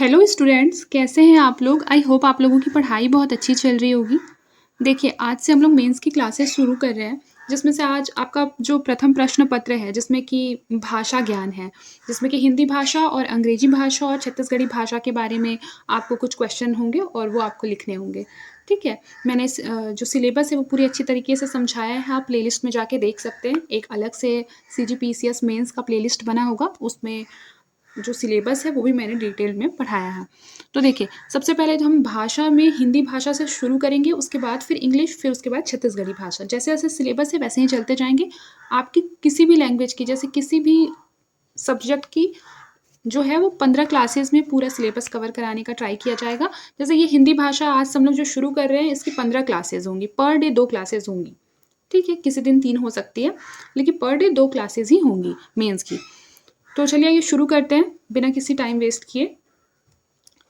Hello students, कैसे हैं आप लोग। आई होप आप लोगों की पढ़ाई बहुत अच्छी चल रही होगी। देखिए, आज से हम लोग मेंस की क्लासेस शुरू कर रहे हैं, जिसमें से आज आपका जो प्रथम प्रश्न पत्र है, जिसमें कि भाषा ज्ञान है, जिसमें कि हिंदी भाषा और अंग्रेजी भाषा और छत्तीसगढ़ी भाषा के बारे में आपको कुछ क्वेश्चन होंगे और वो आपको लिखने होंगे। ठीक है, मैंने जो सिलेबस है वो पूरी अच्छी तरीके से समझाया है। आप प्लेलिस्ट में जाके देख सकते हैं। एक अलग से CGPCS मेंस का प्लेलिस्ट बना होगा, उसमें जो सिलेबस है वो भी मैंने डिटेल में पढ़ाया है। तो देखिए, सबसे पहले तो हम भाषा में हिंदी भाषा से शुरू करेंगे, उसके बाद फिर इंग्लिश, फिर उसके बाद छत्तीसगढ़ी भाषा। जैसे जैसे सिलेबस है वैसे ही चलते जाएंगे। आपकी किसी भी लैंग्वेज की, जैसे किसी भी सब्जेक्ट की जो है वो 15 क्लासेस में पूरा सिलेबस कवर कराने का ट्राई किया जाएगा। जैसे ये हिंदी भाषा आज हम लोग जो शुरू कर रहे हैं, इसकी 15 क्लासेस होंगी। पर डे 2 क्लासेस होंगी। ठीक है, किसी दिन 3 हो सकती है, लेकिन पर डे 2 क्लासेस ही होंगी मेंस की। तो चलिए ये शुरू करते हैं बिना किसी टाइम वेस्ट किए,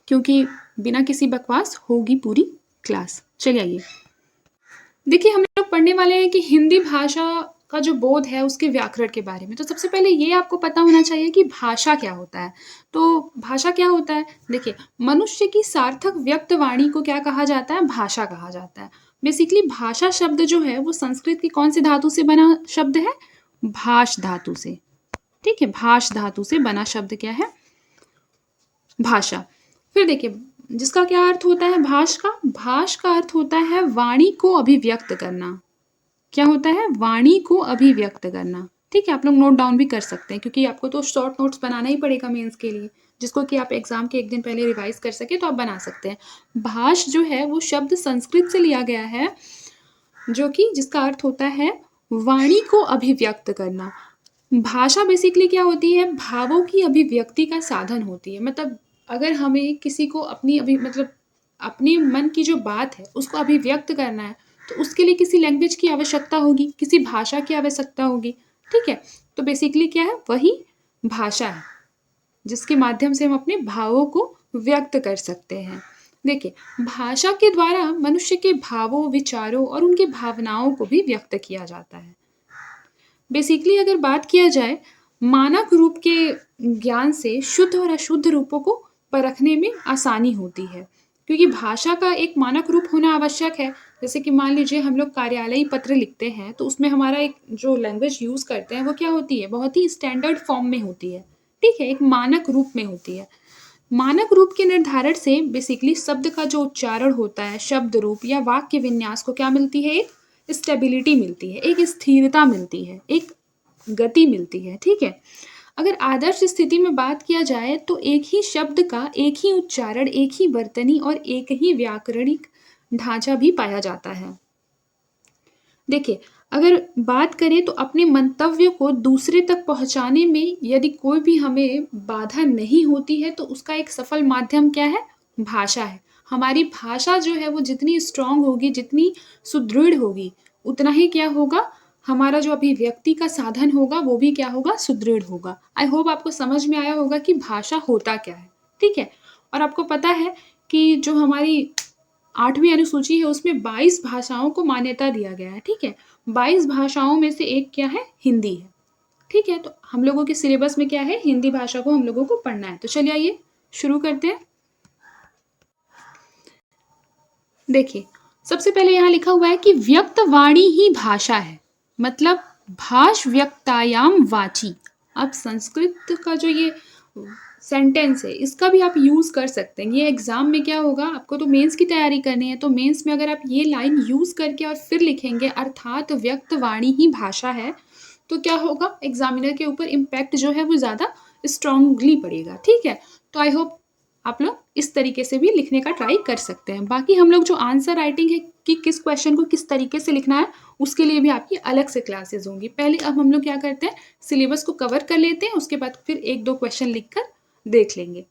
क्योंकि बिना किसी बकवास होगी पूरी क्लास। चलिए आइए, देखिए हम लोग पढ़ने वाले हैं कि हिंदी भाषा का जो बोध है उसके व्याकरण के बारे में। तो सबसे पहले ये आपको पता होना चाहिए कि भाषा क्या होता है। तो भाषा क्या होता है, देखिए, मनुष्य की सार्थक व्यक्त वाणी को क्या कहा जाता है, भाषा कहा जाता है। बेसिकली भाषा शब्द जो है वो संस्कृत की कौन सी धातु से बना शब्द है, भाष धातु से। ठीक है, भाष धातु से बना शब्द क्या है, भाषा। फिर देखिए, जिसका क्या अर्थ होता है भाष का, भाष का अर्थ होता है वाणी को अभिव्यक्त करना। क्या होता है, वाणी को अभिव्यक्त करना। ठीक है, आप लोग नोट डाउन भी कर सकते हैं, क्योंकि आपको तो शॉर्ट नोट्स बनाना ही पड़ेगा मेंस के लिए, जिसको कि आप एग्जाम के एक दिन पहले रिवाइज कर सके, तो आप बना सकते हैं। भाष जो है वो शब्द संस्कृत से लिया गया है, जो कि जिसका अर्थ होता है वाणी को अभिव्यक्त करना। भाषा बेसिकली क्या होती है, भावों की अभिव्यक्ति का साधन होती है। मतलब अगर हमें किसी को अपने मन की जो बात है उसको अभिव्यक्त करना है, तो उसके लिए किसी लैंग्वेज की आवश्यकता होगी, किसी भाषा की आवश्यकता होगी। ठीक है, तो बेसिकली क्या है, वही भाषा है जिसके माध्यम से हम अपने भावों को व्यक्त कर सकते हैं। देखिए, भाषा के द्वारा मनुष्य के भावों, विचारों और उनकी भावनाओं को भी व्यक्त किया जाता है। बेसिकली अगर बात किया जाए, मानक रूप के ज्ञान से शुद्ध और अशुद्ध रूपों को परखने में आसानी होती है, क्योंकि भाषा का एक मानक रूप होना आवश्यक है। जैसे कि मान लीजिए हम लोग कार्यालयी पत्र लिखते हैं, तो उसमें हमारा एक जो लैंग्वेज यूज़ करते हैं वो क्या होती है, बहुत ही स्टैंडर्ड फॉर्म में होती है। ठीक है, एक मानक रूप में होती है। मानक रूप के निर्धारण से बेसिकली शब्द का जो उच्चारण होता है, शब्द रूप या वाक्य विन्यास को क्या मिलती है, एक स्टेबिलिटी मिलती है, एक स्थिरता मिलती है, एक गति मिलती है। ठीक है, अगर आदर्श स्थिति में बात किया जाए तो एक ही शब्द का एक ही उच्चारण, एक ही वर्तनी और एक ही व्याकरणिक ढांचा भी पाया जाता है। देखिए, अगर बात करें तो अपने मंतव्य को दूसरे तक पहुंचाने में यदि कोई भी हमें बाधा नहीं होती है, तो उसका एक सफल माध्यम क्या है, भाषा है। हमारी भाषा जो है वो जितनी स्ट्रांग होगी, जितनी सुदृढ़ होगी, उतना ही क्या होगा, हमारा जो अभिव्यक्ति का साधन होगा वो भी क्या होगा, सुदृढ़ होगा। आई होप आपको समझ में आया होगा कि भाषा होता क्या है। ठीक है, और आपको पता है कि जो हमारी 8वीं अनुसूची है उसमें 22 भाषाओं को मान्यता दिया गया है। ठीक है, 22 भाषाओं में से एक क्या है, हिंदी है। ठीक है, तो हम लोगों के सिलेबस में क्या है, हिंदी भाषा को हम लोगों को पढ़ना है। तो चलिए आइए शुरू करते हैं। देखिए, सबसे पहले यहाँ लिखा हुआ है कि व्यक्त वाणी ही भाषा है, मतलब भाष व्यक्तायाम वाची। अब संस्कृत का जो ये सेंटेंस है, इसका भी आप यूज़ कर सकते हैं। ये एग्जाम में क्या होगा, आपको तो मेंस की तैयारी करनी है, तो मेंस में अगर आप ये लाइन यूज़ करके और फिर लिखेंगे अर्थात व्यक्त वाणी ही भाषा है, तो क्या होगा, एग्जामिनर के ऊपर इम्पैक्ट जो है वो ज़्यादा स्ट्रांगली पड़ेगा। ठीक है, तो आई होप आप लोग इस तरीके से भी लिखने का ट्राई कर सकते हैं। बाकी हम लोग जो आंसर राइटिंग है कि किस क्वेश्चन को किस तरीके से लिखना है, उसके लिए भी आपकी अलग से क्लासेस होंगी। पहले अब हम लोग क्या करते हैं, सिलेबस को कवर कर लेते हैं, उसके बाद फिर 1-2 क्वेश्चन लिखकर देख लेंगे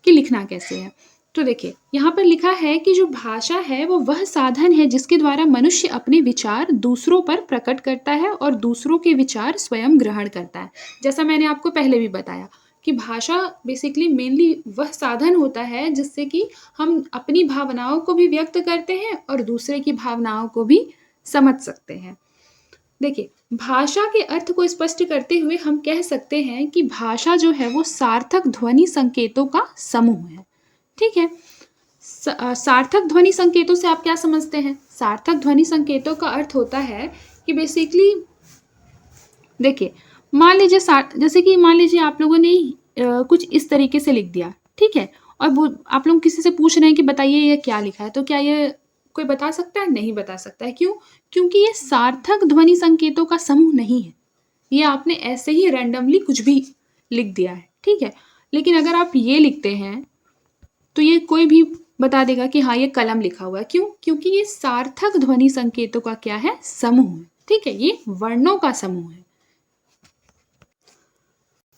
कि लिखना कैसे है। तो देखिए, यहाँ पर लिखा है कि जो भाषा है वो वह साधन है जिसके द्वारा मनुष्य अपने विचार दूसरों पर प्रकट करता है और दूसरों के विचार स्वयं ग्रहण करता है। जैसा मैंने आपको पहले भी बताया कि भाषा बेसिकली मेनली वह साधन होता है जिससे कि हम अपनी भावनाओं को भी व्यक्त करते हैं और दूसरे की भावनाओं को भी समझ सकते हैं। देखिए, भाषा के अर्थ को स्पष्ट करते हुए हम कह सकते हैं कि भाषा जो है वो सार्थक ध्वनि संकेतों का समूह है। ठीक है? सार्थक ध्वनि संकेतों से आप क्या समझते हैं? सार्थक ध्वनि संकेतों का अर्थ होता है कि बेसिकली देखिए, मान लीजिए जैसे कि मान लीजिए आप लोगों ने कुछ इस तरीके से लिख दिया, ठीक है? और वो आप लोग किसी से पूछ रहे हैं कि बताइए ये क्या लिखा है, तो क्या ये कोई बता सकता है? नहीं बता सकता है। क्यों? क्योंकि ये सार्थक ध्वनि संकेतों का समूह नहीं है। ये आपने ऐसे ही रैंडमली कुछ भी लिख दिया है, ठीक है? लेकिन अगर आप ये लिखते हैं, तो ये कोई भी बता देगा कि हाँ, ये कलम लिखा हुआ है। क्यों? क्योंकि ये सार्थक ध्वनि संकेतों का क्या है? समूह है, ठीक है? ये वर्णों का समूह है।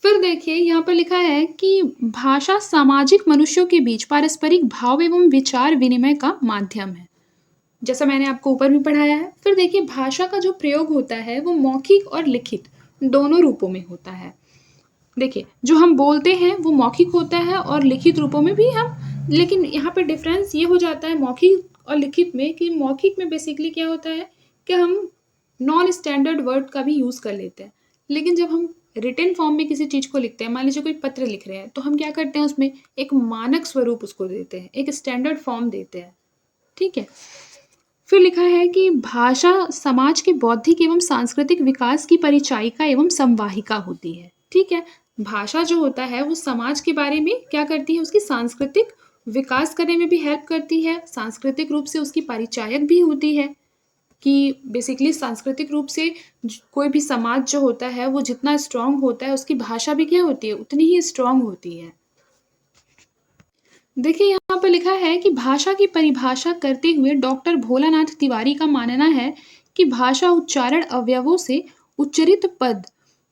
फिर देखिए यहाँ पर लिखा है कि भाषा सामाजिक मनुष्यों के बीच पारस्परिक भाव एवं विचार विनिमय का माध्यम है, जैसा मैंने आपको ऊपर भी पढ़ाया है। फिर देखिए भाषा का जो प्रयोग होता है वो मौखिक और लिखित दोनों रूपों में होता है। देखिए जो हम बोलते हैं वो मौखिक होता है और लिखित रूपों में भी हम, लेकिन यहाँ पे डिफरेंस ये हो जाता है मौखिक और लिखित में कि मौखिक में बेसिकली क्या होता है कि हम नॉन स्टैंडर्ड वर्ड का भी यूज़ कर लेते हैं, लेकिन जब हम रिटन फॉर्म में किसी चीज़ को लिखते हैं, मान लीजिए कोई पत्र लिख रहे हैं, तो हम क्या करते हैं उसमें एक मानक स्वरूप उसको देते हैं, एक स्टैंडर्ड फॉर्म देते हैं, ठीक है? फिर लिखा है कि भाषा समाज के बौद्धिक एवं सांस्कृतिक विकास की परिचायिका एवं संवाहिका होती है, ठीक है? भाषा जो होता है वो समाज के बारे में क्या करती है, उसकी सांस्कृतिक विकास करने में भी हेल्प करती है, सांस्कृतिक रूप से उसकी परिचायक भी होती है कि बेसिकली सांस्कृतिक रूप से कोई भी समाज जो होता है वो जितना स्ट्रांग होता है उसकी भाषा भी क्या होती है, उतनी ही स्ट्रांग होती है। देखिए यहाँ पर लिखा है कि भाषा की परिभाषा करते हुए डॉक्टर भोलानाथ तिवारी का मानना है कि भाषा उच्चारण अवयवों से उच्चरित पद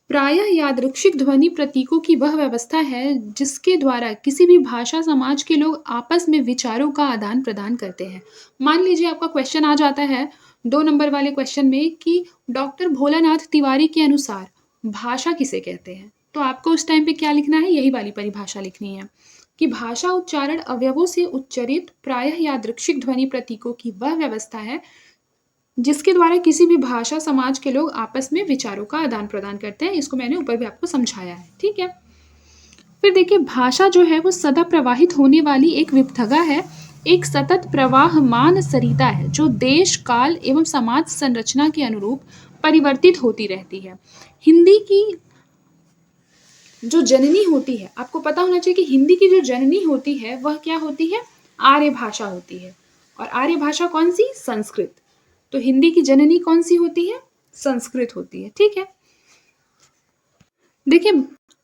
प्रायः यादृच्छिक ध्वनि प्रतीकों की वह व्यवस्था है जिसके द्वारा किसी भी भाषा समाज के लोग आपस में विचारों का आदान प्रदान करते हैं। मान लीजिए आपका क्वेश्चन आ जाता है 2 नंबर वाले क्वेश्चन में कि डॉक्टर भोलानाथ तिवारी के अनुसार भाषा किसे कहते हैं, तो आपको उस टाइम पे क्या लिखना है, यही वाली परिभाषा लिखनी है कि भाषा उच्चारण अवयवों से उच्चरित प्रायः यादृच्छिक ध्वनि प्रतीकों की वह व्यवस्था है जिसके द्वारा किसी भी भाषा समाज के लोग आपस में विचारों का आदान प्रदान करते हैं। इसको मैंने ऊपर भी आपको समझाया है, ठीक है? फिर देखिए भाषा जो है वो सदा प्रवाहित होने वाली एक विपथगा है, एक सतत प्रवाहमान सरिता है जो देश काल एवं समाज संरचना के अनुरूप परिवर्तित होती रहती है। हिंदी की जो जननी होती है, आपको पता होना चाहिए कि हिंदी की जो जननी होती है वह क्या होती है, आर्य भाषा होती है। और आर्य भाषा कौन सी, संस्कृत। तो हिंदी की जननी कौन सी होती है, संस्कृत होती है, ठीक है? देखिए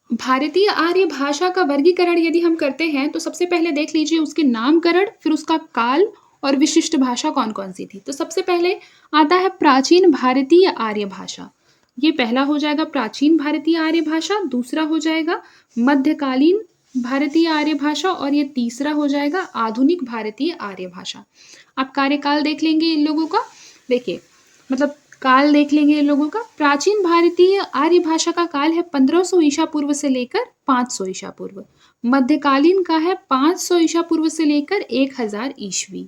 भारतीय आर्य भाषा का वर्गीकरण यदि हम करते हैं तो सबसे पहले देख लीजिए उसके नामकरण, फिर उसका काल और विशिष्ट भाषा कौन कौन सी थी। तो सबसे पहले आता है प्राचीन भारतीय आर्य भाषा, ये पहला हो जाएगा प्राचीन भारतीय आर्य भाषा, दूसरा हो जाएगा मध्यकालीन भारतीय आर्य भाषा और ये तीसरा हो जाएगा आधुनिक भारतीय आर्य भाषा। आप कार्यकाल देख लेंगे इन लोगों का, देखिए मतलब काल देख लेंगे इन लोगों का। प्राचीन भारतीय आर्य भाषा का काल है 1500 ईसा पूर्व से लेकर 500 ईसा पूर्व। मध्यकालीन का है 500 ईसा पूर्व से लेकर 1000 ईस्वी।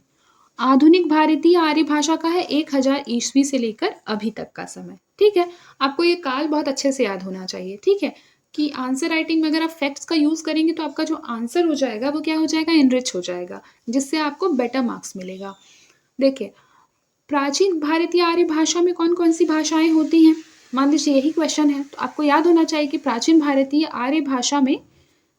आधुनिक भारतीय आर्य भाषा का है 1000 ईस्वी से लेकर अभी तक का समय, ठीक है? आपको ये काल बहुत अच्छे से याद होना चाहिए, ठीक है? कि आंसर राइटिंग में अगर आप फैक्ट्स का यूज करेंगे तो आपका जो आंसर हो जाएगा वो क्या हो जाएगा, इनरिच हो जाएगा, जिससे आपको बेटर मार्क्स मिलेगा। देखिए प्राचीन भारतीय आर्य भाषा में कौन कौन सी भाषाएं होती हैं, मान लीजिए यही क्वेश्चन है तो आपको याद होना चाहिए कि प्राचीन भारतीय आर्य भाषा में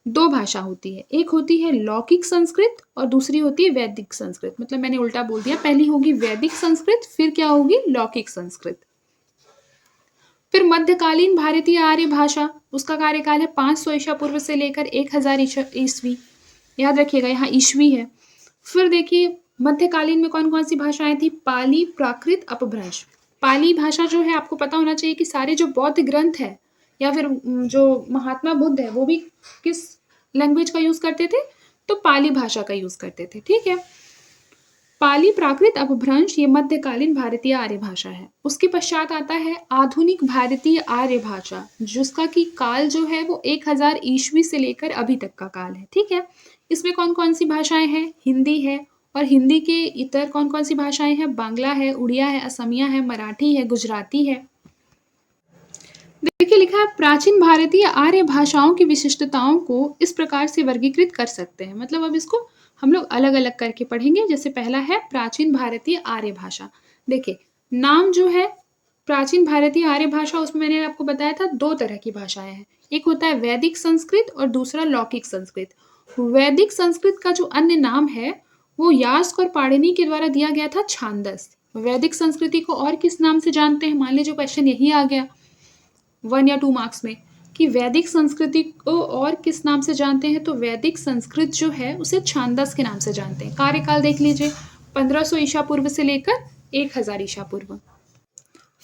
2 भाषा होती है, एक होती है लौकिक संस्कृत और दूसरी होती है वैदिक संस्कृत। मतलब मैंने उल्टा बोल दिया, पहली होगी वैदिक संस्कृत फिर क्या होगी, लौकिक संस्कृत। फिर मध्यकालीन भारतीय आर्य भाषा, उसका कार्यकाल है 500 ईसा पूर्व से लेकर 1000 ईस्वी, याद रखिएगा यहाँ ईस्वी है। फिर देखिए मध्यकालीन में कौन कौन सी भाषाएं थी, पाली प्राकृत अपभ्रंश। पाली भाषा जो है आपको पता होना चाहिए कि सारे जो बौद्ध ग्रंथ है या फिर जो महात्मा बुद्ध है वो भी किस लैंग्वेज का यूज करते थे, तो पाली भाषा का यूज करते थे, ठीक है? पाली प्राकृत अपभ्रंश ये मध्यकालीन भारतीय आर्य भाषा है। उसके पश्चात आता है आधुनिक भारतीय आर्य भाषा, जिसका की काल जो है वो 1000 ईस्वी से लेकर अभी तक का काल है, ठीक है? इसमें कौन कौन सी भाषाएं हैं, हिंदी है और हिंदी के इतर कौन कौन सी भाषाएं हैं, बांग्ला है, उड़िया है, असमिया है, मराठी है, गुजराती है। देखिए लिखा है प्राचीन भारतीय आर्य भाषाओं की विशिष्टताओं को इस प्रकार से वर्गीकृत कर सकते हैं। मतलब अब इसको हम लोग अलग अलग करके पढ़ेंगे। जैसे पहला है प्राचीन भारतीय आर्य भाषा। देखिए नाम जो है प्राचीन भारतीय आर्य भाषा, उसमें मैंने आपको बताया था दो तरह की भाषाएं हैं। एक होता है वैदिक संस्कृत और दूसरा लौकिक संस्कृत। वैदिक संस्कृत का जो अन्य नाम है वो यास्क और पाणिनि के द्वारा दिया गया था छांदस। वैदिक संस्कृति को और किस नाम से जानते हैं? मान लीजिए क्वेश्चन यही आ गया 1 या 2 मार्क्स में कि वैदिक संस्कृति को और किस नाम से जानते हैं, तो वैदिक संस्कृत जो है उसे छांदस के नाम से जानते हैं। कार्यकाल देख लीजिए 1500 ईसा पूर्व से लेकर 1000 ईसा पूर्व।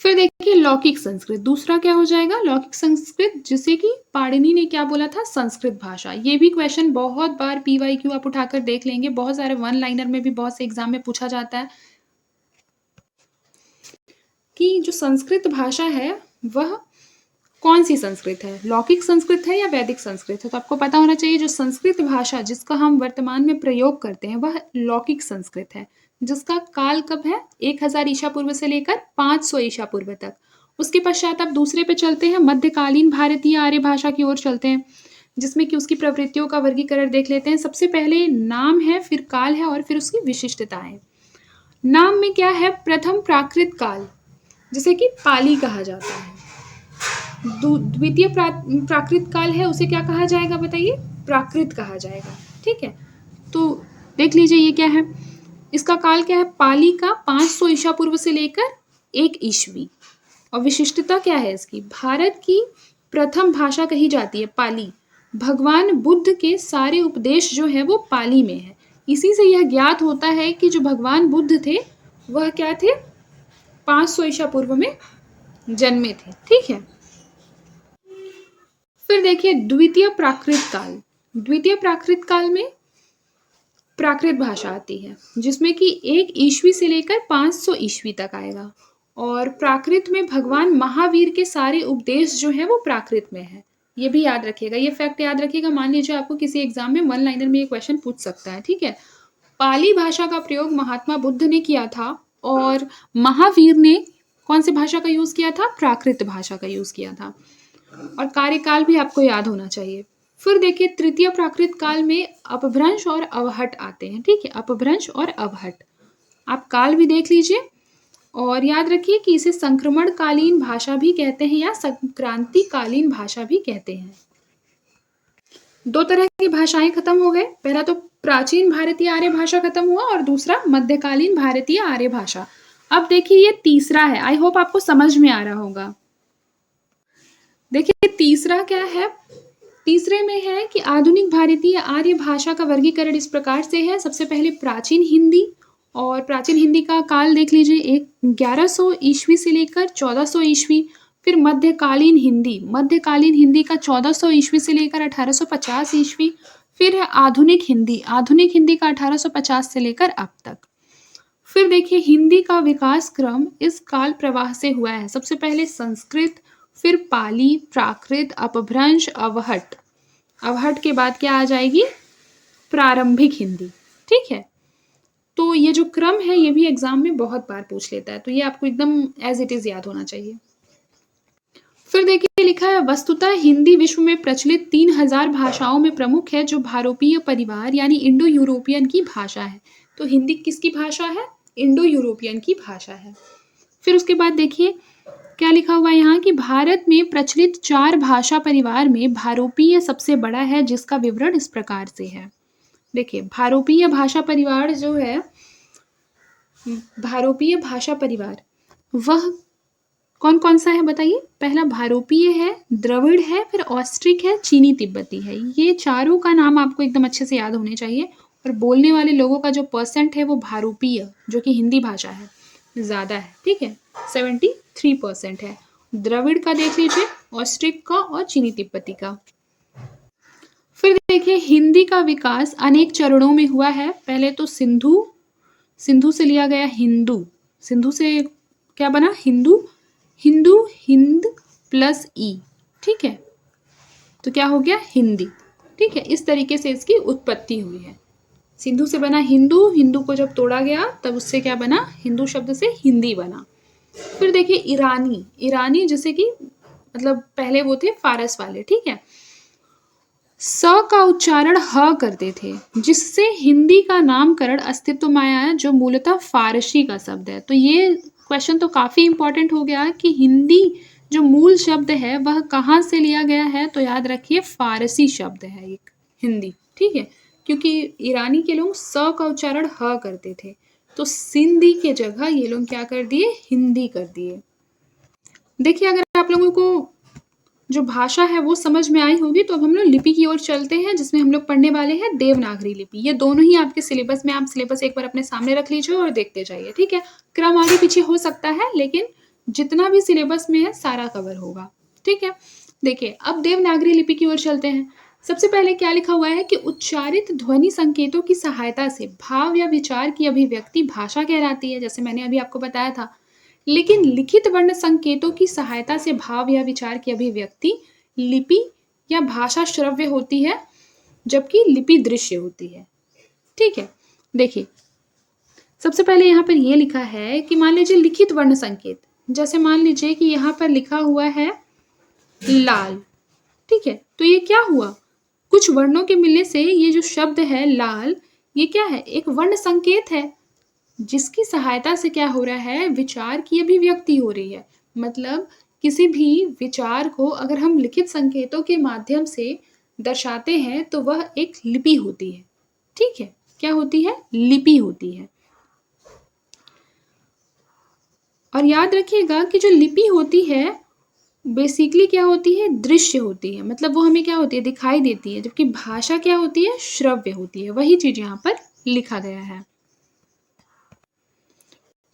फिर देखिए लौकिक संस्कृत, दूसरा क्या हो जाएगा? लौकिक संस्कृत, जिसे कि पाणिनि ने क्या बोला था? संस्कृत भाषा। ये भी क्वेश्चन बहुत बार PYQ आप उठाकर देख लेंगे, बहुत सारे वन लाइनर में भी बहुत से एग्जाम में पूछा जाता है कि जो संस्कृत भाषा है वह कौन सी संस्कृत है, लौकिक संस्कृत है या वैदिक संस्कृत है? तो आपको पता होना चाहिए जो संस्कृत भाषा जिसका हम वर्तमान में प्रयोग करते हैं वह लौकिक संस्कृत है, जिसका काल कब है? 1000 ईसा पूर्व से लेकर 500 ईसा पूर्व तक। उसके पश्चात आप दूसरे पे चलते हैं, मध्यकालीन भारतीय आर्य भाषा की ओर चलते हैं, जिसमें कि उसकी प्रवृत्तियों का वर्गीकरण देख लेते हैं। सबसे पहले नाम है, फिर काल है और फिर उसकी विशिष्टता है। नाम में क्या है? प्रथम प्राकृत काल, जिसे कि पाली कहा जाता है। द्वितीय प्राकृत काल है, उसे क्या कहा जाएगा बताइए? प्राकृत कहा जाएगा। ठीक है, तो देख लीजिए ये क्या है, इसका काल क्या है? पाली का 500 ईसा पूर्व से लेकर 1 ईस्वी। और विशिष्टता क्या है इसकी? भारत की प्रथम भाषा कही जाती है पाली। भगवान बुद्ध के सारे उपदेश जो है वो पाली में है। इसी से यह ज्ञात होता है कि जो भगवान बुद्ध थे वह क्या थे? 500 ईसा पूर्व में जन्मे थे। ठीक है, फिर देखिए द्वितीय प्राकृत काल। द्वितीय प्राकृत काल में प्राकृत भाषा आती है, जिसमें कि 1 ईस्वी से लेकर 500 ईस्वी तक आएगा। और प्राकृत में भगवान महावीर के सारे उपदेश जो है वो प्राकृत में है। ये भी याद रखिएगा, ये फैक्ट याद रखिएगा। मान लीजिए आपको किसी एग्जाम में वन लाइनर में ये क्वेश्चन पूछ सकता है। ठीक है, पाली भाषा का प्रयोग महात्मा बुद्ध ने किया था और महावीर ने कौन सी भाषा का यूज किया था? प्राकृत भाषा का यूज किया था। और कार्यकाल भी आपको याद होना चाहिए। फिर देखिए तृतीय प्राकृत काल में अपभ्रंश और अवहट आते हैं। ठीक है, अपभ्रंश और अवहट, आप काल भी देख लीजिए और याद रखिए कि इसे संक्रमणकालीन भाषा भी कहते हैं या संक्रांतिकालीन भाषा भी कहते हैं। 2 तरह की भाषाएं खत्म हो गए, पहला तो प्राचीन भारतीय आर्य भाषा खत्म हुआ और दूसरा मध्यकालीन भारतीय आर्य भाषा। अब देखिए ये तीसरा है, आई होप आपको समझ में आ रहा होगा। देखिए तीसरा क्या है? तीसरे में है कि आधुनिक भारतीय आर्य भाषा का वर्गीकरण इस प्रकार से है। सबसे पहले प्राचीन हिंदी, और प्राचीन हिंदी का काल देख लीजिए 1100 ईस्वी से लेकर 1400 ईस्वी। फिर मध्यकालीन हिंदी, मध्यकालीन हिंदी का 1400 ईस्वी से लेकर 1850 ईस्वी। फिर है आधुनिक हिंदी, आधुनिक हिंदी का 1850 से लेकर अब तक। फिर देखिए हिंदी का विकास क्रम इस काल प्रवाह से हुआ है। सबसे पहले संस्कृत, फिर पाली, प्राकृत, अपभ्रंश, अवहट। अवहट के बाद क्या आ जाएगी? प्रारंभिक हिंदी। ठीक है, तो ये जो क्रम है ये भी एग्जाम में बहुत बार पूछ लेता है, तो ये आपको एकदम एज इट इज याद होना चाहिए। फिर देखिए लिखा है वस्तुतः हिंदी विश्व में प्रचलित 3000 भाषाओं में प्रमुख है, जो भारोपीय परिवार यानी इंडो यूरोपियन की भाषा है। तो हिंदी किसकी भाषा है? इंडो यूरोपियन की भाषा है। फिर उसके बाद देखिए क्या लिखा हुआ है यहाँ कि भारत में प्रचलित 4 भाषा परिवार में भारोपीय सबसे बड़ा है, जिसका विवरण इस प्रकार से है। देखिए भारोपीय भाषा परिवार जो है, भारोपीय भाषा परिवार वह कौन कौन सा है बताइए? पहला भारोपीय है, द्रविड़ है, फिर ऑस्ट्रिक है, चीनी तिब्बती है। ये चारों का नाम आपको एकदम अच्छे से याद होने चाहिए। और बोलने वाले लोगों का जो परसेंट है वो भारोपीय, जो कि हिंदी भाषा है, ज़्यादा है। ठीक है, 73% है। द्रविड़ का देख लीजिए, ऑस्ट्रिक का और चीनी तिब्बती का। फिर देखिए हिंदी का विकास अनेक चरणों में हुआ है। पहले तो सिंधु, सिंधु से लिया गया हिंदू, सिंधु से क्या बना? हिंदू, हिंदू हिंद प्लस ई। ठीक है, तो क्या हो गया? हिंदी। ठीक है, इस तरीके से इसकी उत्पत्ति हुई है। सिंधु से बना हिंदू, हिंदू को जब तोड़ा गया तब उससे क्या बना? हिंदू शब्द से हिंदी बना। फिर देखिए ईरानी, ईरानी जैसे कि मतलब पहले वो थे फारस वाले, ठीक है। स का उच्चारण ह करते थे, जिससे हिंदी का नामकरण अस्तित्व में आया, जो मूलतः फारसी का शब्द है। तो ये क्वेश्चन तो काफ़ी इंपॉर्टेंट हो गया कि हिंदी जो मूल शब्द है वह कहाँ से लिया गया है, तो याद रखिए फारसी शब्द है एक हिंदी, ठीक है। क्योंकि ईरानी के लोग स का उच्चारण ह करते थे, तो सिंधी के जगह ये लोग क्या कर दिए, हिंदी कर दिए। देखिए अगर आप लोगों को जो भाषा है वो समझ में आई होगी, तो अब हम लोग लिपि की ओर चलते हैं, जिसमें हम लोग पढ़ने वाले हैं देवनागरी लिपि। ये दोनों ही आपके सिलेबस में, आप सिलेबस एक बार अपने सामने रख लीजिए और देखते जाइए, ठीक है। क्रम आगे पीछे हो सकता है, लेकिन जितना भी सिलेबस में है सारा कवर होगा, ठीक है। देखिए अब देवनागरी लिपि की ओर चलते हैं। सबसे पहले क्या लिखा हुआ है कि उच्चारित ध्वनि संकेतों की सहायता से भाव या विचार की अभिव्यक्ति भाषा कहलाती है, जैसे मैंने अभी आपको बताया था। लेकिन लिखित वर्ण संकेतों की सहायता से भाव या विचार की अभिव्यक्ति लिपि या भाषा श्रव्य होती है, जबकि लिपि दृश्य होती है, ठीक है। देखिए सबसे पहले यहाँ पर ये लिखा है कि मान लीजिए लिखित वर्ण संकेत, जैसे मान लीजिए कि यहाँ पर लिखा हुआ है लाल, ठीक है। तो ये क्या हुआ, कुछ वर्णों के मिलने से ये जो शब्द है लाल, ये क्या है, एक वर्ण संकेत है, जिसकी सहायता से क्या हो रहा है, विचार की अभिव्यक्ति हो रही है। मतलब किसी भी विचार को अगर हम लिखित संकेतों के माध्यम से दर्शाते हैं तो वह एक लिपि होती है, ठीक है। क्या होती है, लिपि होती है। और याद रखिएगा कि जो लिपि होती है बेसिकली क्या होती है, दृश्य होती है, मतलब वो हमें क्या होती है, दिखाई देती है, जबकि भाषा क्या होती है, श्रव्य होती है। वही चीज यहाँ पर लिखा गया है।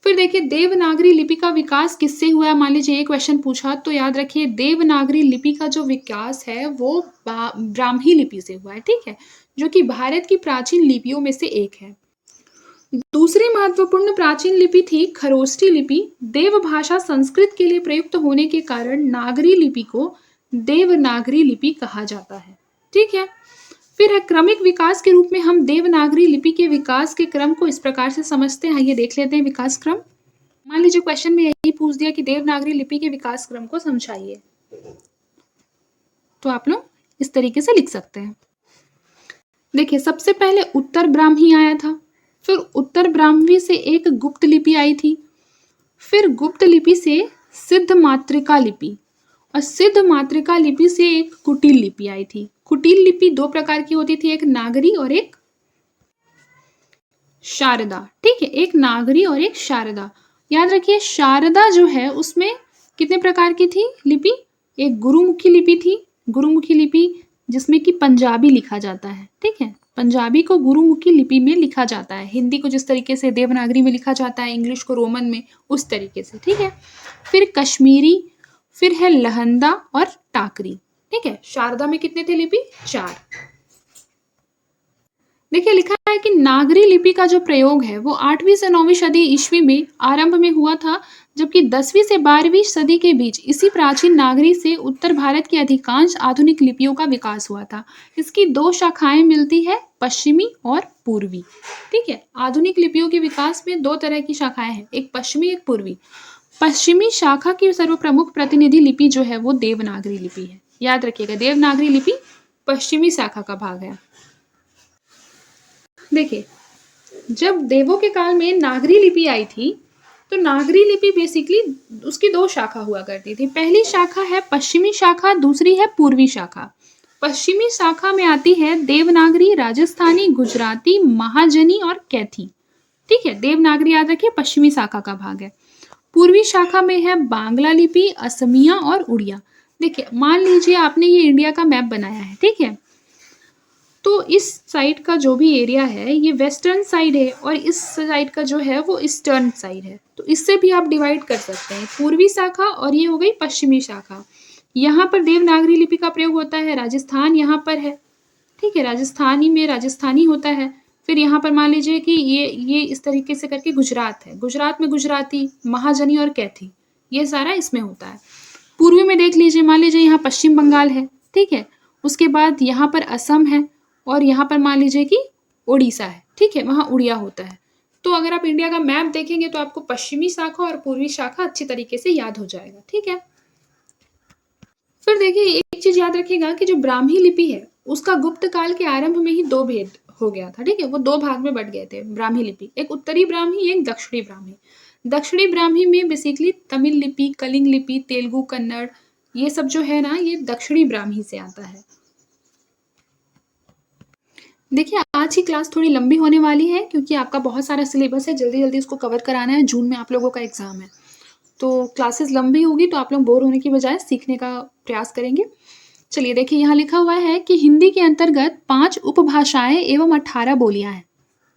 फिर देखिए देवनागरी लिपि का विकास किससे हुआ है, मान लीजिए ये क्वेश्चन पूछा, तो याद रखिए देवनागरी लिपि का जो विकास है वो ब्राह्मी लिपि से हुआ है, ठीक है, जो कि भारत की प्राचीन लिपियों में से एक है। दूसरी महत्वपूर्ण प्राचीन लिपि थी खरोष्ठी लिपि। देव भाषा संस्कृत के लिए प्रयुक्त होने के कारण नागरी लिपि को देवनागरी लिपि कहा जाता है, ठीक है। फिर है क्रमिक विकास के रूप में हम देवनागरी लिपि के विकास के क्रम को इस प्रकार से समझते हैं। आइए देख लेते हैं विकास क्रम। मान लीजिए क्वेश्चन में यही पूछ दिया कि देवनागरी लिपि के विकास क्रम को समझाइए, तो आप लोग इस तरीके से लिख सकते हैं। देखिए सबसे पहले उत्तर ब्राह्मी आया था, फिर उत्तर ब्राह्मी से एक गुप्त लिपि आई थी, फिर गुप्त लिपि से सिद्ध मातृका लिपि, और सिद्ध मातृका लिपि से एक कुटिल लिपि आई थी। कुटिल लिपि दो प्रकार की होती थी, एक नागरी और एक शारदा, ठीक है, एक नागरी और एक शारदा। याद रखिए शारदा जो है उसमें कितने प्रकार की थी लिपि, एक गुरुमुखी लिपि थी, गुरुमुखी लिपि जिसमें कि पंजाबी लिखा जाता है, ठीक है, पंजाबी को गुरुमुखी लिपि में लिखा जाता है, हिंदी को जिस तरीके से देवनागरी में लिखा जाता है, इंग्लिश को रोमन में, उस तरीके से, ठीक है। फिर कश्मीरी, फिर है लहंदा और टाकरी, ठीक है। शारदा में कितने थे लिपि, 4। देखिए लिखा है कि नागरी लिपि का जो प्रयोग है वो 8वीं से 9वीं सदी ईस्वी में आरंभ में हुआ था, जबकि 10वीं से 12वीं सदी के बीच इसी प्राचीन नागरी से उत्तर भारत की अधिकांश आधुनिक लिपियों का विकास हुआ था। इसकी 2 शाखाएं मिलती है, पश्चिमी और पूर्वी, ठीक है। आधुनिक लिपियों के विकास में 2 तरह की शाखाएं हैं, एक पश्चिमी एक पूर्वी। पश्चिमी शाखा की सर्वप्रमुख प्रतिनिधि लिपि जो है वो देवनागरी लिपि है। याद रखिएगा देवनागरी लिपि पश्चिमी शाखा का भाग है। देखिए जब देवों के काल में नागरी लिपि आई थी, तो नागरी लिपि बेसिकली उसकी 2 शाखा हुआ करती थी। पहली शाखा है पश्चिमी शाखा, दूसरी है पूर्वी शाखा। पश्चिमी शाखा में आती है देवनागरी, राजस्थानी, गुजराती, महाजनी और कैथी, ठीक है। देवनागरी याद रखिए पश्चिमी शाखा का भाग है। पूर्वी शाखा में है बांग्ला लिपि, असमिया और उड़िया। देखिए मान लीजिए आपने ये इंडिया का मैप बनाया है, ठीक है, तो इस साइड का जो भी एरिया है ये वेस्टर्न साइड है और इस साइड का जो है वो ईस्टर्न साइड है, तो इससे भी आप डिवाइड कर सकते हैं, पूर्वी शाखा और ये हो गई पश्चिमी शाखा। यहाँ पर देवनागरी लिपि का प्रयोग होता है, राजस्थान यहाँ पर है, ठीक है, राजस्थानी में राजस्थानी होता है। फिर यहाँ पर मान लीजिए कि ये इस तरीके से करके गुजरात है, गुजरात में गुजराती, महाजनी और कैथी, ये सारा इसमें होता है। पूर्वी में देख लीजिए, मान लीजिए यहाँ पश्चिम बंगाल है, ठीक है, उसके बाद यहाँ पर असम है और यहाँ पर मान लीजिए कि उड़ीसा है, ठीक है, वहाँ उड़िया होता है। तो अगर आप इंडिया का मैप देखेंगे तो आपको पश्चिमी शाखा और पूर्वी शाखा अच्छी तरीके से याद हो जाएगा, ठीक है। फिर देखिए एक चीज याद रखिएगा कि जो ब्राह्मी लिपि है उसका गुप्त काल के आरंभ में ही दो भेद हो गया था, ठीक है, वो दो भाग में बट गए थे ब्राह्मी लिपि, एक उत्तरी ब्राह्मी एक दक्षिणी ब्राह्मी। दक्षिणी ब्राह्मी में बेसिकली तमिल लिपि, कलिंग लिपि, तेलुगु, कन्नड़, ये सब जो है ना ये दक्षिणी ब्राह्मी से आता है। देखिए आज की क्लास थोड़ी लंबी होने वाली है क्योंकि आपका बहुत सारा सिलेबस है, जल्दी जल्दी इसको कवर कराना है, जून में आप लोगों का एग्जाम है, तो क्लासेस लंबी होगी तो आप लोग बोर होने की बजाय सीखने का प्रयास करेंगे। चलिए देखिए यहाँ लिखा हुआ है कि हिंदी के अंतर्गत 5 उपभाषाएं एवं 18 बोलियां हैं।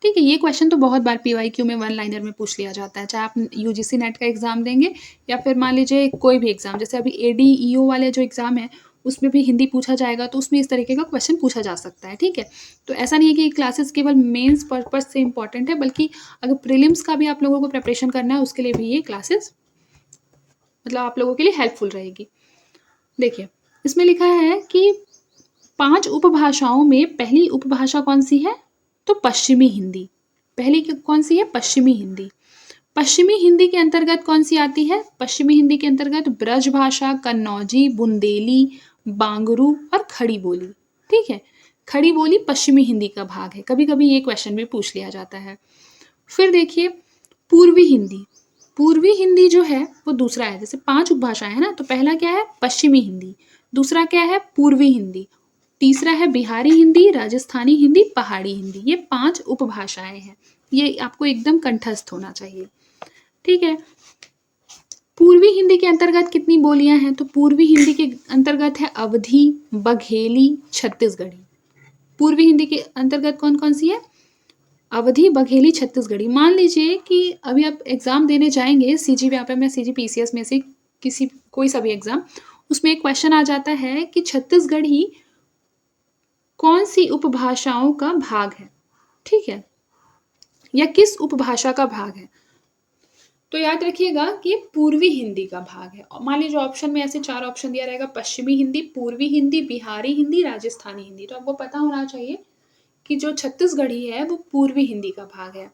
ठीक है, ये क्वेश्चन तो बहुत बार पीवाईक्यू में वन लाइनर में पूछ लिया जाता है, चाहे आप यूजीसी नेट का एग्जाम देंगे या फिर मान लीजिए कोई भी एग्जाम, जैसे अभी एडीईओ वाले जो एग्जाम है उसमें भी हिंदी पूछा जाएगा तो उसमें इस तरीके का क्वेश्चन पूछा जा सकता है। ठीक है, तो ऐसा नहीं है कि क्लासेस केवल मेंस पर्पस से इंपॉर्टेंट है, बल्कि अगर प्रीलिम्स का भी आप लोगों को प्रिपरेशन करना है उसके लिए भी ये क्लासेस मतलब आप लोगों के लिए हेल्पफुल रहेगी। देखिए इसमें लिखा है कि 5 उपभाषाओं में पहली उपभाषा कौन सी है, तो पश्चिमी हिंदी। पहली कौन सी है, पश्चिमी हिंदी। पश्चिमी हिंदी के अंतर्गत कौन सी आती है, पश्चिमी हिंदी के अंतर्गत ब्रज भाषा, कन्नौजी, बुंदेली, बांगरू और खड़ी बोली। ठीक है, खड़ी बोली पश्चिमी हिंदी का भाग है, कभी कभी ये क्वेश्चन भी पूछ लिया जाता है। फिर देखिए पूर्वी हिंदी। पूर्वी हिंदी जो है वो दूसरा है, जैसे 5 उपभाषाएं है ना, तो पहला क्या है पश्चिमी हिंदी, दूसरा क्या है पूर्वी हिंदी, तीसरा है बिहारी हिंदी, राजस्थानी हिंदी, पहाड़ी हिंदी। ये 5 उपभाषाएं हैं, ये आपको एकदम कंठस्थ होना चाहिए। ठीक है, पूर्वी हिंदी के अंतर्गत कितनी बोलियां हैं, तो पूर्वी हिंदी के अंतर्गत है अवधी, बघेली, छत्तीसगढ़ी। पूर्वी हिंदी के अंतर्गत कौन कौन सी है, अवधी, बघेली, छत्तीसगढ़ी। मान लीजिए कि अभी आप एग्जाम देने जाएंगे सीजीपीएफ में, सीजीपीसीएस में से किसी कोई सा भी एग्जाम, उसमें एक क्वेश्चन आ जाता है कि छत्तीसगढ़ी कौन सी उपभाषाओं का भाग है, ठीक है, या किस उपभाषा का भाग है, तो याद रखिएगा कि पूर्वी हिंदी का भाग है। और मान लीजिए ऑप्शन में ऐसे 4 ऑप्शन दिया रहेगा, पश्चिमी हिंदी, पूर्वी हिंदी, बिहारी हिंदी, राजस्थानी हिंदी, तो आपको पता होना चाहिए कि जो छत्तीसगढ़ी है वो पूर्वी हिंदी का भाग है।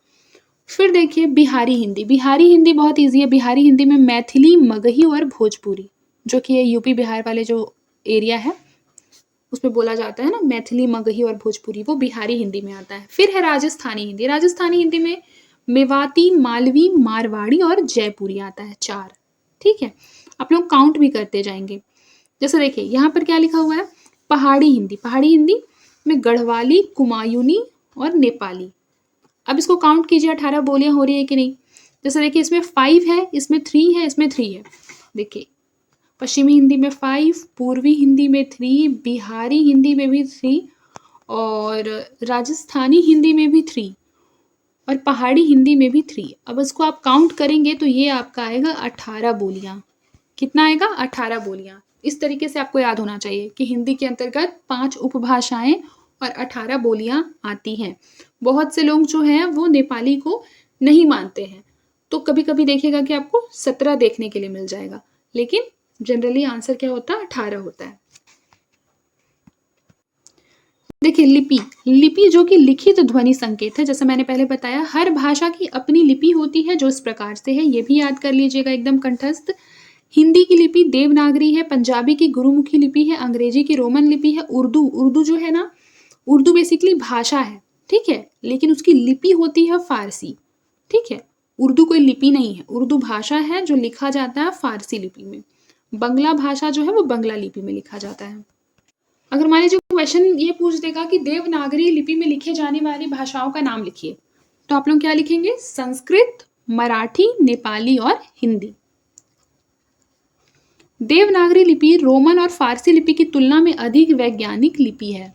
फिर देखिए बिहारी हिंदी। बिहारी हिंदी बहुत ईजी है, बिहारी हिंदी में मैथिली, मगही और भोजपुरी, जो कि ये यूपी बिहार वाले जो एरिया है उसमें बोला जाता है ना, मैथिली, मगही और भोजपुरी, वो बिहारी हिंदी में आता है। फिर है राजस्थानी हिंदी। राजस्थानी हिंदी में मेवाती, मालवी, मारवाड़ी और जयपुरी आता है, 4। ठीक है, आप लोग काउंट भी करते जाएंगे। जैसे देखिए यहाँ पर क्या लिखा हुआ है, पहाड़ी हिंदी। पहाड़ी हिंदी में गढ़वाली, कुमायूनी और नेपाली। अब इसको काउंट कीजिए 18 बोलियां हो रही है कि नहीं। जैसे देखिए इसमें 5 है, इसमें 3 है, इसमें 3 है। देखिए पश्चिमी हिंदी में 5, पूर्वी हिंदी में 3, बिहारी हिंदी में भी 3 और राजस्थानी हिंदी में भी 3 और पहाड़ी हिंदी में भी 3। अब इसको आप काउंट करेंगे तो ये आपका आएगा 18 बोलियां। कितना आएगा, 18 बोलियां। इस तरीके से आपको याद होना चाहिए कि हिंदी के अंतर्गत 5 उपभाषाएं और 18 बोलियां आती हैं। बहुत से लोग जो हैं वो नेपाली को नहीं मानते हैं, तो कभी कभी देखिएगा कि आपको 17 देखने के लिए मिल जाएगा, लेकिन जनरली आंसर क्या होता है, 18 होता है। देखिए लिपि। लिपि जो कि लिखित ध्वनि संकेत है, जैसे मैंने पहले बताया हर भाषा की अपनी लिपि होती है जो इस प्रकार से है, ये भी याद कर लीजिएगा एकदम कंठस्थ। हिंदी की लिपि देवनागरी है, पंजाबी की गुरुमुखी लिपि है, अंग्रेजी की रोमन लिपि है, उर्दू जो है ना, उर्दू बेसिकली भाषा है, ठीक है, लेकिन उसकी लिपि होती है फारसी। ठीक है, उर्दू कोई लिपि नहीं है, उर्दू भाषा है जो लिखा जाता है फारसी लिपि में। बंगला भाषा जो है वो बंगला लिपि में लिखा जाता है। अगर मान लीजिए क्वेश्चन ये पूछ देगा कि देवनागरी लिपि में लिखे जाने वाली भाषाओं का नाम लिखिए, तो आप लोग क्या लिखेंगे, संस्कृत, मराठी, नेपाली और हिंदी। देवनागरी लिपि रोमन और फारसी लिपि की तुलना में अधिक वैज्ञानिक लिपि है।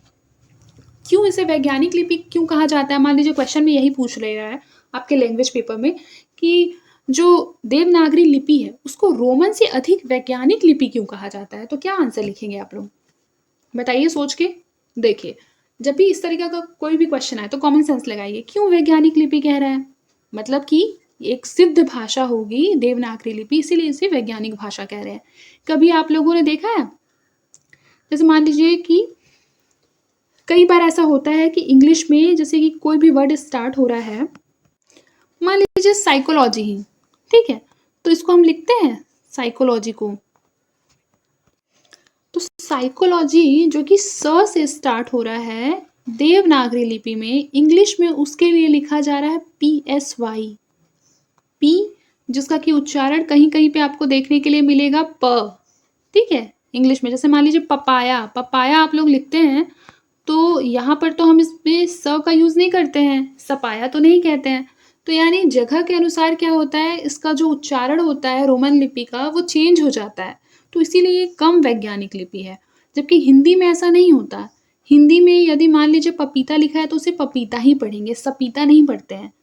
क्यों इसे वैज्ञानिक लिपि क्यों कहा जाता है, मान लीजिए क्वेश्चन में यही पूछ रहा है आपके लैंग्वेज पेपर में कि जो देवनागरी लिपि है उसको रोमन से अधिक वैज्ञानिक लिपि क्यों कहा जाता है, तो क्या आंसर लिखेंगे आप लोग, बताइए सोच के। देखिए जब भी इस तरीके का कोई भी क्वेश्चन आए तो कॉमन सेंस लगाइए, क्यों वैज्ञानिक लिपि कह रहा है, मतलब कि एक सिद्ध भाषा होगी देवनागरी लिपि, इसीलिए इसे वैज्ञानिक भाषा कह रहे हैं। कभी आप लोगों ने देखा है, जैसे मान लीजिए कि कई बार ऐसा होता है कि इंग्लिश में जैसे कि कोई भी वर्ड स्टार्ट हो रहा है, मान लीजिए साइकोलॉजी ही, ठीक है, तो इसको हम लिखते हैं साइकोलॉजी को, तो साइकोलॉजी जो कि स से स्टार्ट हो रहा है देवनागरी लिपि में, इंग्लिश में उसके लिए लिखा जा रहा है PSY। पी जिसका कि उच्चारण कहीं-कहीं पे आपको देखने के लिए मिलेगा प, ठीक है? इंग्लिश में जैसे मान लीजिए पपाया, पपाया आप लोग लिखते हैं, तो यहाँ पर तो हम इसमें स का यूज़ नहीं करते हैं, सपाया तो नहीं कहते हैं। तो यानी जगह के अनुसार क्या होता है, इसका जो उच्चारण होता है रोमन लिपि का, वो चेंज हो जाता है। तो इसीलिए ये कम वैज्ञानिक लिपि है, जबकि हिंदी में ऐसा नहीं होता। हिंदी में यदि मान लीजिए पपीता लिखा है, तो उसे पपीता ही पढ़ेंगे, सपीता नहीं पढ़ते हैं।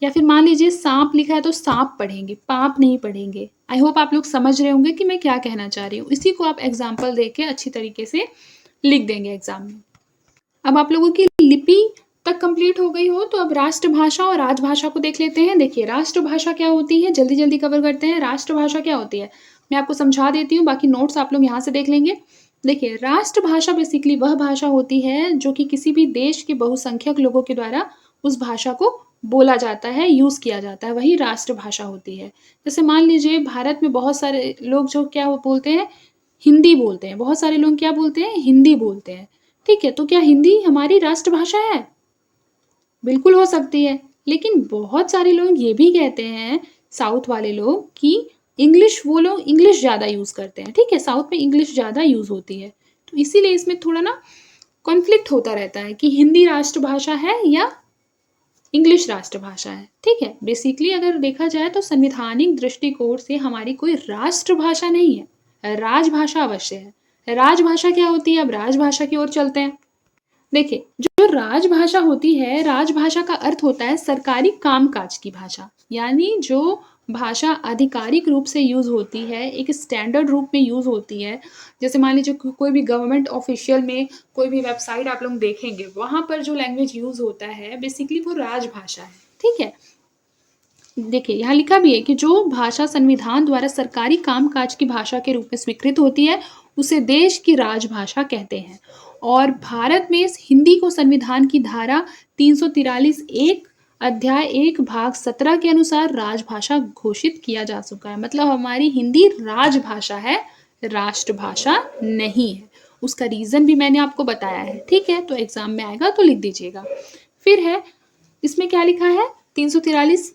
या फिर मान लीजिए साँप लिखा है तो साँप पढ़ेंगे, पाँप नहीं पढ़ेंगे। आई होप आप लोग समझ रहे होंगे कि मैं क्या कहना चाह रही हूँ। इसी को आप एग्ज़ाम्पल दे के अच्छी तरीके से लिख देंगे एग्ज़ाम में। अब आप लोगों की लिपि तक कंप्लीट हो गई हो तो अब राष्ट्रभाषा और राजभाषा को देख लेते हैं। देखिए राष्ट्रभाषा क्या होती है, जल्दी-जल्दी कवर करते हैं। राष्ट्रभाषा क्या होती है, मैं आपको समझा देती हूँ, बाकी नोट्स आप लोग यहाँ से देख लेंगे। देखिए राष्ट्रभाषा बेसिकली वह भाषा होती है जो कि किसी भी देश के बहुसंख्यक लोगों के द्वारा उस भाषा को बोला जाता है, यूज़ किया जाता है, वही राष्ट्रभाषा होती है। जैसे मान लीजिए भारत में बहुत सारे लोग जो क्या बोलते हैं, हिंदी बोलते हैं। बहुत सारे लोग क्या बोलते हैं, हिंदी बोलते हैं। ठीक है, तो क्या हिंदी हमारी राष्ट्रभाषा है? बिल्कुल हो सकती है, लेकिन बहुत सारे लोग ये भी कहते हैं, साउथ वाले लोग, कि इंग्लिश वो लोग इंग्लिश ज़्यादा यूज़ करते हैं, ठीक है? साउथ में इंग्लिश ज़्यादा यूज़ होती है, तो इसीलिए इसमें थोड़ा ना कॉन्फ्लिक्ट होता रहता है कि हिंदी राष्ट्रभाषा है या इंग्लिश राष्ट्रभाषा है, ठीक है? बेसिकली अगर देखा जाए तो संवैधानिक दृष्टिकोण से हमारी कोई राष्ट्रभाषा नहीं है, राजभाषा अवश्य है। राजभाषा क्या होती है? अब राजभाषा की ओर चलते हैं। देखिए, जो राजभाषा होती है, राजभाषा का अर्थ होता है सरकारी कामकाज की भाषा। यानी जो भाषा आधिकारिक रूप से यूज़ होती है, एक स्टैंडर्ड रूप में यूज़ होती है। जैसे मान लीजिए कोई भी गवर्नमेंट ऑफ़िशियल में कोई भी वेबसाइट आप लोग देखेंगे, वहाँ पर जो लैंग्वेज यूज़ होता है, बेसिकली वो राजभाषा है, ठीक है? देखिए, यहाँ लिखा भी है कि जो भाषा संविधान द्वारा सरकारी कामकाज की भाषा के रूप में स्वीकृत होती है, उसे देश की राजभाषा कहते हैं। और भारत में इस हिंदी को संविधान की धारा 343 1 अध्याय 1 भाग 17 के अनुसार राजभाषा घोषित किया जा चुका है। मतलब हमारी हिंदी राजभाषा है, राष्ट्रभाषा नहीं है। उसका रीज़न भी मैंने आपको बताया है, ठीक है? तो एग्ज़ाम में आएगा तो लिख दीजिएगा। फिर है, इसमें क्या लिखा है 343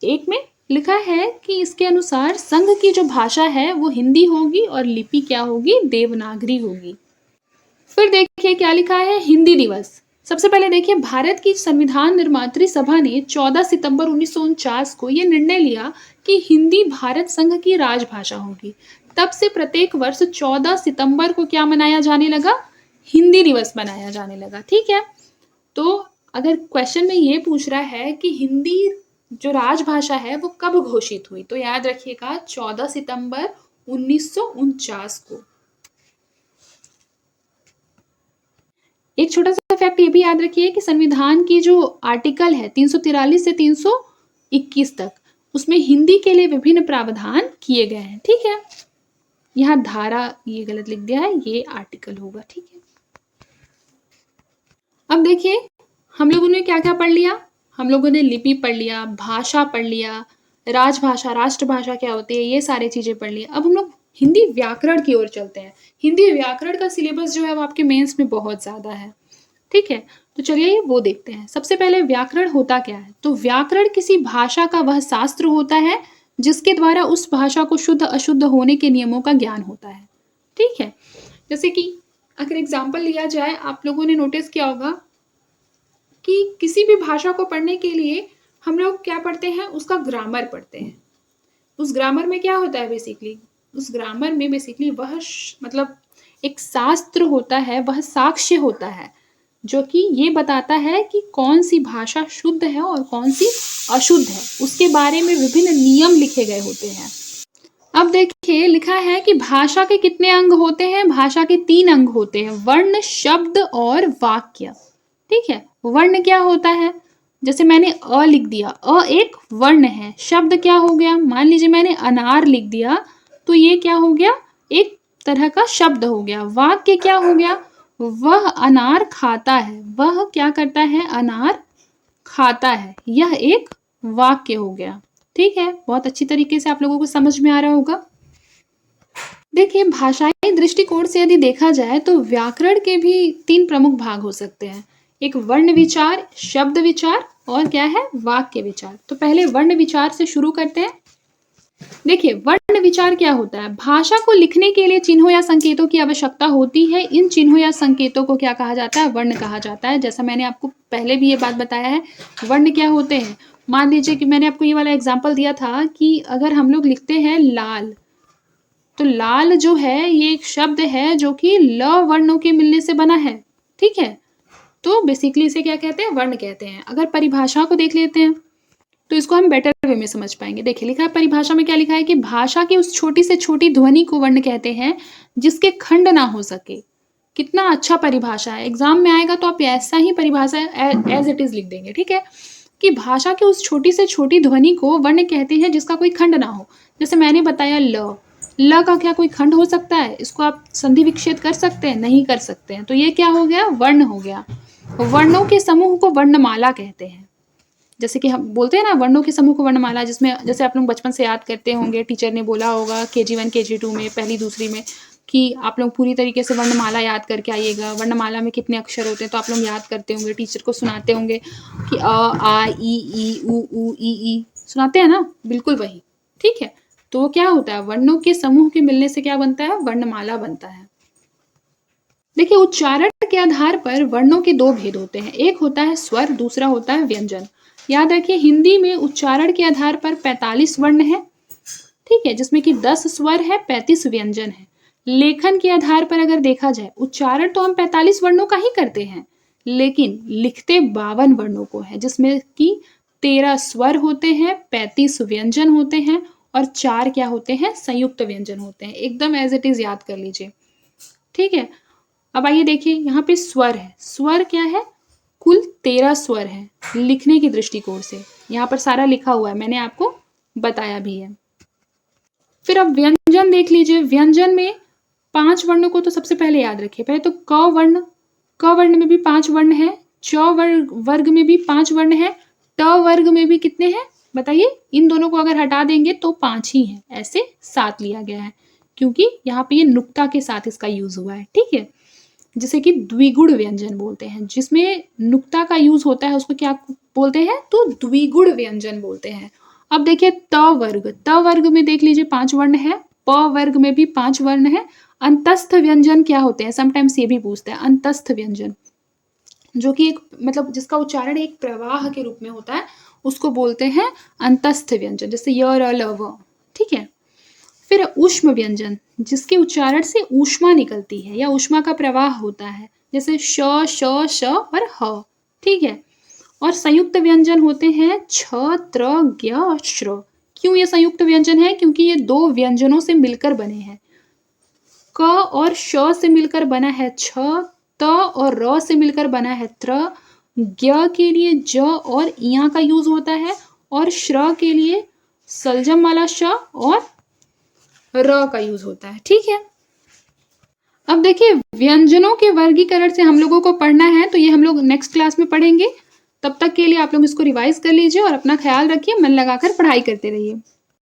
1 में लिखा है कि इसके अनुसार संघ की जो भाषा है वो हिंदी होगी और लिपि क्या होगी, देवनागरी होगी। फिर देखिए क्या लिखा है, हिंदी दिवस। सबसे पहले देखिए भारत की संविधान निर्मात्री सभा ने 14 सितंबर 1949 को ये निर्णय लिया कि हिंदी भारत संघ की राजभाषा होगी। तब से प्रत्येक वर्ष 14 सितंबर को क्या मनाया जाने लगा, हिंदी दिवस मनाया जाने लगा, ठीक है? तो अगर क्वेश्चन में ये पूछ रहा है कि हिंदी जो राजभाषा है वो कब घोषित हुई, तो याद रखिएगा 14 सितंबर 1949 को। एक छोटा सा फैक्ट ये भी याद रखिए कि संविधान की जो आर्टिकल है 343 से 321 तक, उसमें हिंदी के लिए विभिन्न प्रावधान किए गए हैं, ठीक है? यहाँ धारा ये गलत लिख दिया है, ये आर्टिकल होगा, ठीक है? अब देखिए हम लोगों ने क्या क्या पढ़ लिया, हम लोगों ने लिपि पढ़ लिया, भाषा पढ़ लिया, राजभाषा, राष्ट्रभाषा क्या होती है, ये सारी चीजें पढ़ ली। अब हम लोग हिंदी व्याकरण की ओर चलते हैं। हिंदी व्याकरण का सिलेबस जो है वो आपके मेंस में बहुत ज्यादा है, ठीक है? तो चलिए वो देखते हैं। सबसे पहले व्याकरण होता क्या है, तो व्याकरण किसी भाषा का वह शास्त्र होता है जिसके द्वारा उस भाषा को शुद्ध अशुद्ध होने के नियमों का ज्ञान होता है, ठीक है? जैसे कि अगर एग्जाम्पल लिया जाए, आप लोगों ने नोटिस किया होगा कि किसी भी भाषा को पढ़ने के लिए हम लोग क्या पढ़ते हैं, उसका ग्रामर पढ़ते हैं। उस ग्रामर में क्या होता है बेसिकली, उस ग्रामर में बेसिकली वह मतलब एक शास्त्र होता है, वह साक्ष्य होता है जो कि ये बताता है कि कौन सी भाषा शुद्ध है और कौन सी अशुद्ध है। उसके बारे में विभिन्न नियम लिखे गए होते हैं। अब देखिए लिखा है कि भाषा के कितने अंग होते हैं, भाषा के 3 अंग होते हैं, वर्ण, शब्द और वाक्य, ठीक है? वर्ण क्या होता है, जैसे मैंने अ लिख दिया, अ एक वर्ण है। शब्द क्या हो गया, मान लीजिए मैंने अनार लिख दिया, तो ये क्या हो गया, एक तरह का शब्द हो गया। वाक्य क्या हो गया, वह अनार खाता है, वह क्या करता है, अनार खाता है, यह एक वाक्य हो गया, ठीक है? बहुत अच्छी तरीके से आप लोगों को समझ में आ रहा होगा। देखिए, भाषाई दृष्टिकोण से यदि देखा जाए तो व्याकरण के भी 3 प्रमुख भाग हो सकते हैं। एक वर्ण विचार, शब्द विचार और क्या है वाक्य विचार। तो पहले वर्ण विचार से शुरू करते हैं। देखिए, वर्ण विचार क्या होता है? भाषा को लिखने के लिए चिन्हों या संकेतों की आवश्यकता होती है। इन चिन्हों या संकेतों को क्या कहा जाता है? वर्ण कहा जाता है। जैसा मैंने आपको पहले भी ये बात बताया है, वर्ण क्या होते हैं? मान लीजिए कि मैंने आपको ये वाला एग्जाम्पल दिया था कि अगर हम लोग लिखते हैं लाल, तो लाल जो है ये एक शब्द है जो कि ल वर्णों के मिलने से बना है, ठीक है? तो बेसिकली इसे क्या कहते हैं? वर्ण कहते हैं। अगर परिभाषा को देख लेते हैं तो इसको हम बेटर वे में समझ पाएंगे। देखिए, लिखा है परिभाषा में क्या लिखा है कि भाषा की उस छोटी से छोटी ध्वनि को वर्ण कहते हैं जिसके खंड ना हो सके। कितना अच्छा परिभाषा है, एग्जाम में आएगा तो आप ऐसा ही परिभाषा एज इट इज लिख देंगे, ठीक है? कि भाषा की उस छोटी से छोटी ध्वनि को वर्ण कहते हैं जिसका कोई खंड ना हो। जैसे मैंने बताया ल का क्या कोई खंड हो सकता है? इसको आप संधि विच्छेद कर सकते हैं? नहीं कर सकते हैं। तो ये क्या हो गया? वर्ण हो गया। वर्णों के समूह को वर्णमाला कहते हैं। जैसे कि हम बोलते हैं ना वर्णों के समूह को वर्णमाला, जिसमें जैसे आप लोग बचपन से याद करते होंगे, टीचर ने बोला होगा KG 1 KG 2 में, पहली दूसरी में, कि आप लोग पूरी तरीके से वर्णमाला याद करके आइएगा। वर्णमाला में कितने अक्षर होते हैं तो आप लोग याद करते होंगे, टीचर को सुनाते होंगे कि अ आ ई उ ई सुनाते हैं ना, बिल्कुल वही, ठीक है? तो क्या होता है? वर्णों के समूह के मिलने से क्या बनता है? वर्णमाला बनता है। देखिए, उच्चारण के आधार पर वर्णों के 2 भेद होते हैं। एक होता है स्वर, दूसरा होता है व्यंजन। याद रखिए, हिंदी में उच्चारण के आधार पर 45 वर्ण है, ठीक है, जिसमें कि 10 स्वर है, 35 व्यंजन है। लेखन के आधार पर अगर देखा जाए, उच्चारण तो हम 45 वर्णों का ही करते हैं, लेकिन लिखते 52 वर्णों को है, जिसमें कि 13 स्वर होते हैं, 35 व्यंजन होते हैं और 4 क्या होते हैं? संयुक्त व्यंजन होते हैं। एकदम एज इट इज याद कर लीजिए, ठीक है? अब आइए देखिए, यहाँ पे स्वर है। स्वर क्या है? कुल 13 स्वर है लिखने की दृष्टिकोण से। यहाँ पर सारा लिखा हुआ है, मैंने आपको बताया भी है। फिर अब व्यंजन देख लीजिए। व्यंजन में 5 वर्णों को तो सबसे पहले याद रखिए। पहले तो क वर्ण, क वर्ण में भी 5 वर्ण है, च वर्ग में भी 5 वर्ण है, ट वर्ग में भी कितने हैं बताइए? इन दोनों को अगर हटा देंगे तो 5 ही हैं, ऐसे 7 लिया गया है, क्योंकि यहाँ पे ये नुक्ता के साथ इसका यूज हुआ है, ठीक है? जिसे कि द्विगुण व्यंजन बोलते हैं। जिसमें नुक्ता का यूज होता है उसको क्या बोलते हैं? तो द्विगुण व्यंजन बोलते हैं। अब देखिए, त वर्ग में देख लीजिए 5 वर्ण है, प वर्ग में भी 5 वर्ण है। अंतस्थ व्यंजन क्या होते हैं? समटाइम्स ये भी पूछते हैं। अंतस्थ व्यंजन, जो कि एक मतलब जिसका उच्चारण एक प्रवाह के रूप में होता है, उसको बोलते हैं अंतस्थ व्यंजन, जैसे य र ल व, ठीक है? फिर ऊष्म व्यंजन, जिसके उच्चारण से ऊष्मा निकलती है या ऊष्मा का प्रवाह होता है, जैसे श, श, श और ह, ठीक है? और संयुक्त व्यंजन होते हैं छ, त्र, ज्ञ, श्र। क्यों ये संयुक्त व्यंजन है? क्योंकि ये 2 व्यंजनों से मिलकर बने हैं। क और श से मिलकर बना है छ, त और र से मिलकर बना है त्र, ज्ञ के लिए ज और इया का यूज होता है, और श्र के लिए सलजम वाला श और र का यूज होता है, ठीक है? अब देखिए, व्यंजनों के वर्गीकरण से हम लोगों को पढ़ना है, तो ये हम लोग नेक्स्ट क्लास में पढ़ेंगे। तब तक के लिए आप लोग इसको रिवाइज कर लीजिए और अपना ख्याल रखिए, मन लगाकर पढ़ाई करते रहिए।